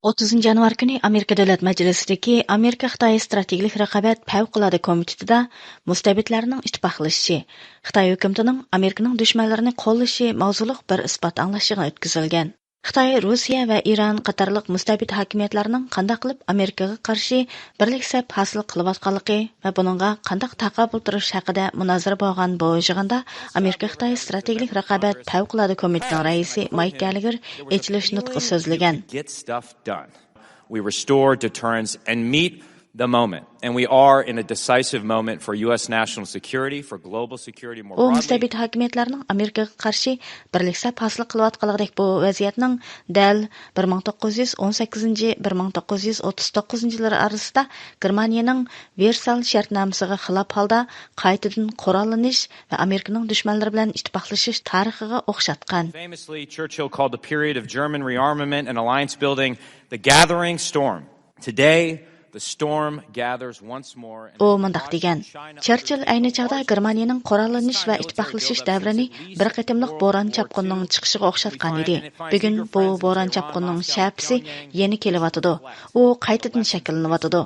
30 yanvar kuni Amerika Davlat Majlisidagi Amerika-Xitoy strategik raqobat favqulodda komitetida mustabidlarning ittifoqlashishi, Xitoy hukumatining Amerikaning dushmanlarini qo'llashi mavzuliq bir isbot anglashiga o'tkazilgan. Xitoy, Rossiya va Iran qatorliq mustabid hokimiyatlarining qanday qilib Amerikaga qarshi birlik saf hosil qilayotganligi va buningga qanday taqobil turish haqida munozara bo'lgan bu yig'inda Amerika-Xitoy strategik raqobat favqulodda komitetining raisi Mike Gallagher echilish nutqi so'zlagan. We restore deterrence and meet the moment. And we are in a decisive moment for U.S. national security, for global security more broadly. Mustabid hokimiyatlarning Amerikaga qarshi birlikda hosil qilayotganligidek bu vaziyatning dal 1918-1939 yillar orasida Germaniyaning Versal shartnomasiga xilof holda qaytadan qurollanish va Amerikaning dushmanlari bilan ittifoqlashish tarixiga o'xshatgan. Famously, Churchill called the period of German rearmament and alliance building the gathering storm. Today, the storm gathers once more. O mundaq degan. Churchill ayni chaqda Germaniyaning qurollanish va ittifoqlashish davrini bir qatimliq bo'ron chapqunning chiqishiga o'xshatgan edi. Bugun bu bo'ron chapqunning shapsi yeni kelyotidi. U qaytadan shakllanyotidi.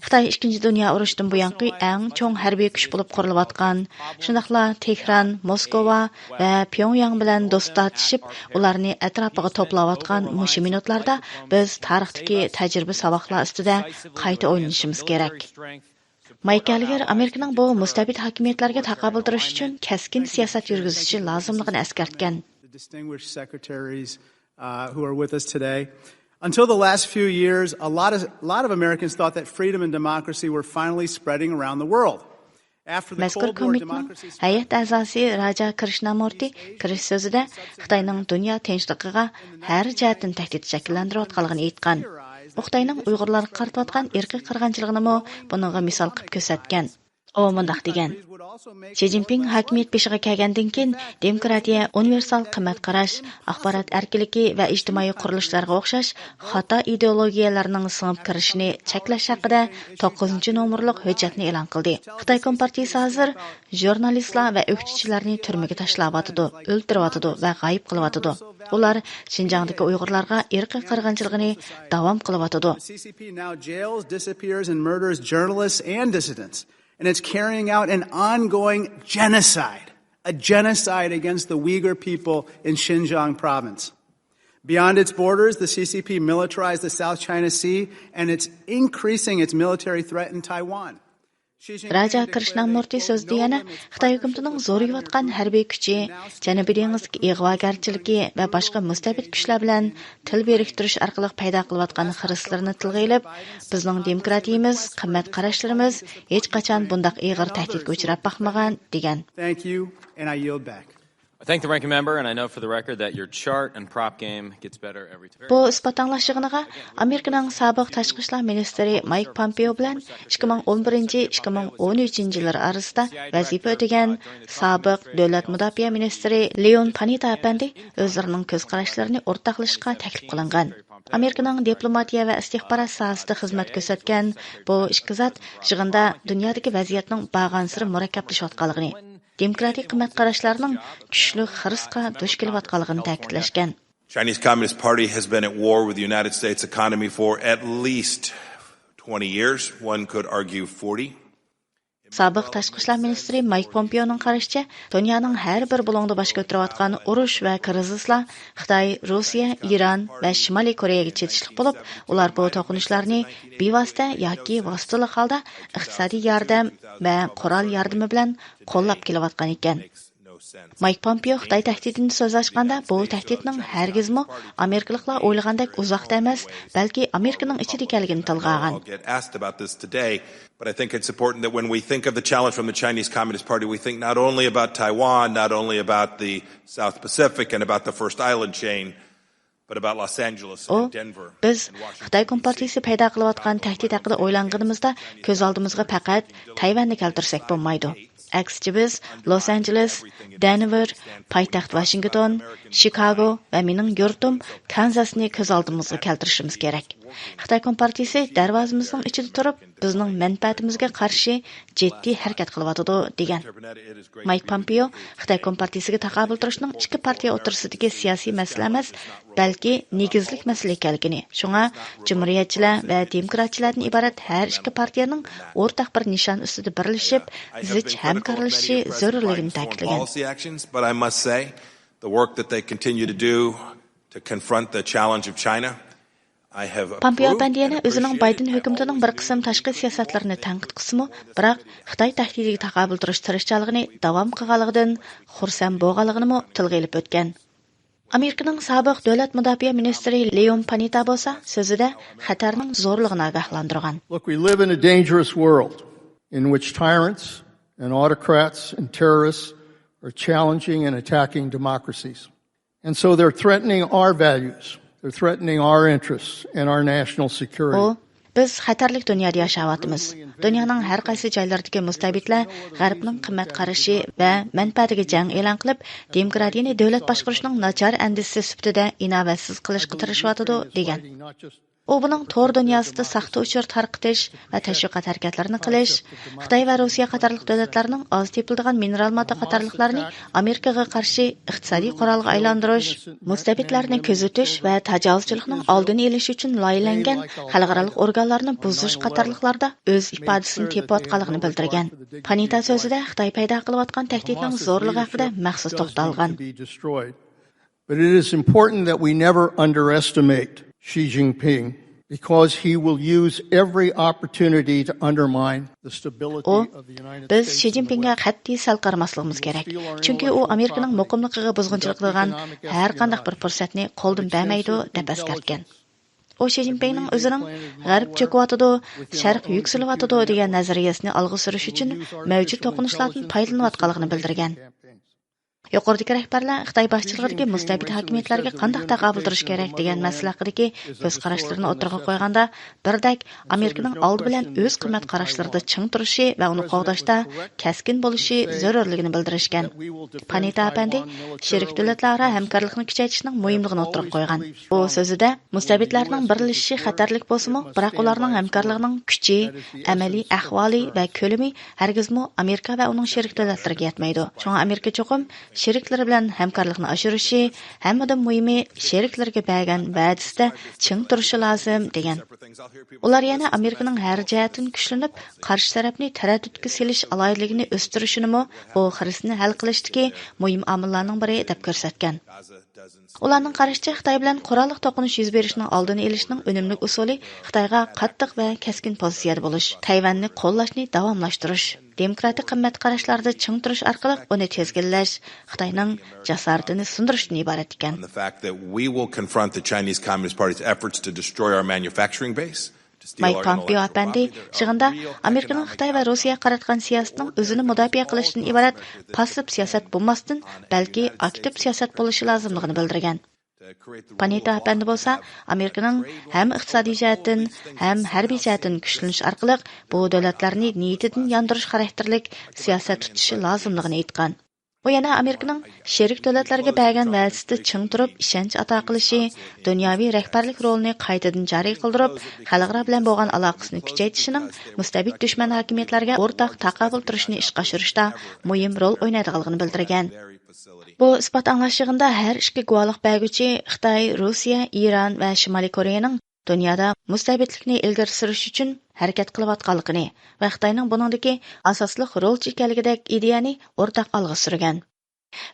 Xitoy 2 Dunyo urushidan buyongi eng cho'ng harbiy kuch bo'lib qurilayotgan, shundaqla Tehran, Moskva va Pyongyang bilan do'stlatishib, ularni atrofiga to'playotgan mush minutlarda biz tarixdagi tajriba saboqlar ustida qayta o'ynashimiz kerak. Mike Gallagher Amerikaning bu mustabid hokimiyatlarga taqobil turish uchun kaskin siyosat yurgizishi lozimligini eskartgan. Until the last few years, a lot of Americans thought that freedom and democracy were finally spreading around the world. Mazkur komitning hay'at a'zosi Raja Krishnamurti kirish so'zida Xitoyning dunyo tinchligiga har jihatdan tahdid shakllantirayotganligini aytgan. Xitoyning Uyg'urlarga qaratayotgan irqiy qirg'inchiligini buningga misol qilib ko'rsatgan. O mundaq degan. Xi Jinping hokimiyat beshiga kelgandan keyin demokratiya, universal qimmat qarash, axborot erkinligi va ijtimoiy qurilishlarga o'xshash xato ideologiyalarning singib kirishini cheklash haqida 9-nomerlik hujjatni e'lon qildi. Xitoy Kompartiyasi hozir jurnalistlar va o'qituvchilarni turmaga tashlab o'ldiryotidi va g'oyib qilyotidi. Ular Xinjiangdagi Uyg'urlarga irqiy qirg'inchiligini davom qilyotidi. And it's carrying out an ongoing genocide, a genocide against the Uyghur people in Xinjiang province. Beyond its borders, the CCP militarized the South China Sea, and it's increasing its military threat in Taiwan. Raja Krishnamurti so'zida yana Xitoy hukumatining zo'rayotgan harbiy kuchi, Janubiy dengizdagi ig'vogarchiligi va boshqa mustabid kuchlar bilan til beriktirish orqali paydo qilayotgan xirislarni tilga ilib, bizning demokratiyamiz, qimmat qarashlarimiz hech qachon bundaq ig'ir tahdidga uchrab boqmagan degan. Thank you, and I yield back. I thank the ranking member, and I know for the record that your chart and prop game gets better every time. Bu isbot anglashig'iga Amerikaning sobiq tashqi ishlar ministri Mike Pompeo bilan 2011-2013 yillar orasida vazifa o'tagan sobiq davlat mudofaa ministri Leon Panetta apandi o'zlarining ko'z qarashlarini o'rtoqlashishga taklif qilingan. Amerikaning diplomatiya va istixborot sohasida xizmat ko'rsatgan bu ikki zot yig'inda dunyodagi vaziyatning bag'ansiri murakkablashayotganligini, demokratik qimmat qarashlarning kuchli xirisga duch kelayotganligini ta'kidlashgan. Chinese Communist Party has been at war with the United States economy for at least 20 years, one could argue 40. Sobiq tashqi ishlar ministri Mike Pompeoning qarashicha, dunyoning har bir bulongda bosh ko'tarayotgan urush va krizislar Xitoy, Rossiya, Iran va Shimoliy Koreyaga chetishlik bo'lib, ular bu to'qinishlarni bevosita yoki vositali holda iqtisodiy yordam va qurol yordami bilan qo'llab kelayotgan ekan. Mike Pompeo Xitoy tahdidini so'z ochganda, bu tahdidning hargizmi Amerikaliklar o'ylagandek uzoqda emas, balki Amerikaning ichida ekanligini tilga olgan. But I think it's important that when we think of the challenge from the Chinese Communist Party, we think not only about Taiwan, not only about the South Pacific and about the First Island chain, but about Los Angeles and Denver. Biz Xitoy Kompartiyasi paydo qilayotgan tahdid haqida o'ylanganimizda ko'z oldimizga faqat Tayvanni keltirsak bo'lmaydi. Aksicha biz Los Angeles, Denver, poytaxt Washington, Chicago va mening yurtim Kansasni ko'z oldimizga keltirishimiz kerak. Xitoy Kompartiyasi darvozamizning ichida turib, bizning manfaatimizga qarshi jiddiy harakat qilyotidi degan. Mike Pompeo Xitoy Kompartiyasiga taqobil turishning ikki partiya o'rtasidagi siyosiy masala emas, balki negizlik masala ekanligini, shunga Cumhuriyetchilar va demokratchilardan iborat har ikki partiyaning o'rtaq bir nishon ustida birlashib, zich hamkorlashishi zarurligini ta'kidlagan. But I must say, the work that they continue to do to confront the challenge of China, Pompeo bandiyani o'zining Biden hukumatining bir qism tashqi siyosatlarini tanqid qismi, biroq Xitoy tahdidiga taqobil turish tirishchiligini davom qilganligidan xursand bo'lganligini tilga ilib o'tgan. Amerikaning sobiq davlat mudofaa ministri Leon Panetta bo'lsa, so'zida xatarning zo'rligini ogohlantirgan. Look, we live in a dangerous world in which tyrants and autocrats and terrorists are challenging and attacking democracies. And so they're threatening our values. They're threatening our interests and our national security. Biz xatarlik dunyoda yashayapmiz. Dunyoning har qaysi joylaridagi mustabidlar G'arbning qimmat qarashi va manfaatiga jang e'lon qilib, demokratiyani davlat boshqarishning nachar andisi sifatida inovatsiz qilishga tirishyapti degan. U buning to'r dunyosida saxta uchur tarqitish va tashviqot harakatlarini qilish, Xitoy va Rossiya qatorliq davlatlarning oz tepiladigan mineral modda qatorliqlarini Amerikaga qarshi iqtisodiy qurolga aylantirish, mustabidlarni kuzatish va tajovuzchilikning oldini olish uchun loyihalangan xalqaro organlarni buzish qatorliqlarda o'z ifodasini tepayotganligini bildirgan. Panetta so'zida Xitoy paydo qilayotgan tahdidning zo'rligi haqida maxsus to'xtalgan. But it is important that we never underestimate Xi Jinping, because he will use every opportunity to undermine the stability of the United States. Biz Xi Jinpingga qat'iy sal qaramasligimiz kerak. Chunki u Amerikaning muqimligiga buzg'unchilik qilgan har qanday bir fursatni qo'ldan bermaydi deb eskartgan. U Xi Jinpingning o'zining g'arb cho'kyotidi, sharq yuksalyotidi degan nazariyasini olg'a surish uchun mavjud to'qinishlardan foydalanayotganligini bildirgan. Yuqoridagi rahbarlar Xitoy boshchiligidagi mustabid hokimiyatlarga qanday taqobil turish kerak degan masala haqidagi ko'z qarashlarini o'tirg'a qo'yganda, birdek Amerikaning oldi bilan o'z qimmat qarashlarida ching turishi va uni qo'g'dashda kaskin bo'lishi zarurligini bildirishgan. Panetta apandi sherik davlatlararo hamkorlikni kuchaytirishning muhimligini o'tirg'a qo'ygan. U so'zida mustabidlarning birlashishi xatarlik bo'lsa-mu, biroq ularning hamkorligining kuchi, amaliy ahvoli va ko'lami hargizmi Amerika va uning sherik davlatlariga yetmaydi. Shunga Amerika cho'qim sheriklari bilan hamkorlikni oshirishi, hammadan muhimi sheriklarga bergan va'dasida ching turishi lozim degan. Ular yana Amerikaning har jihatdan kuchlanib, qarshi tarafni taraddudga selish aloyidligini o'stirishini bu xirasni hal qilishdagi muhim omillarning biri deb ko'rsatgan. Ularning qarashicha Xitoy bilan qurolliq to'qinish yuz berishining oldini olishning unumli usuli Xitoyga qattiq va kaskin pozitsiyada bo'lish, Tayvanni qo'llashni davomlashtirish, demokratik qimmat qarashlarda ching turish orqali uni tezgillash, Xitoyning jasoratini sindirishdan iborat ekan. The fact that we will confront the Chinese Communist Party's efforts to destroy our manufacturing base. Mike Pompeo apandi yig'inda Amerikaning Xitoy va Rossiyaga qaratgan siyosatining o'zini mudofaa qilishdan iborat passiv siyosat bo'lmasdan, balki aktiv siyosat bo'lishi lozimligini bildirgan. Panetta apandi bo'lsa, Amerikaning ham iqtisodiy jihatdan, ham harbiy jihatdan kuchlanish orqali bu davlatlarni niyatidan yondirish xarakterlik siyosat tutishi lozimligini aytgan. U yana Amerikaning sherik davlatlarga bergan va'dasida ching turib, ishonch ato qilishi, dunyoviy rahbarlik rolini qaytadan joriy qildirib, xalqaro bilan bo'lgan aloqasini kuchaytirishining mustabid dushman hokimiyatlarga o'rtaq taqobil turishni ishga oshirishda muhim rol o'ynaydiganligini bildirgan. Bu isbot anglashig'ida har ikki guvohlik berguvchi Xitoy, Rossiya, Iran va Shimoliy Koreyaning dunyoda mustabidlikni ilgari surish uchun harakat qilayotganligini va Xitoyning buningdagi asosli rolchi ekanligidek ideyani o'rtaq olg'a surgan.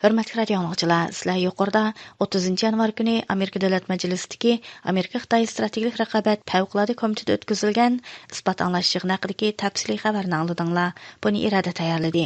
Hurmatli radio tinglovchilar, sizlar yuqorida 30 yanvar kuni Amerika Davlat Majlisidagi Amerika-Xitoy strategik raqobat favqulodda komiteti o'tkazilgan isbot anglash yig'ini haqidagi tafsiliy xabarni angladinglar. Buni Irada tayyorladi.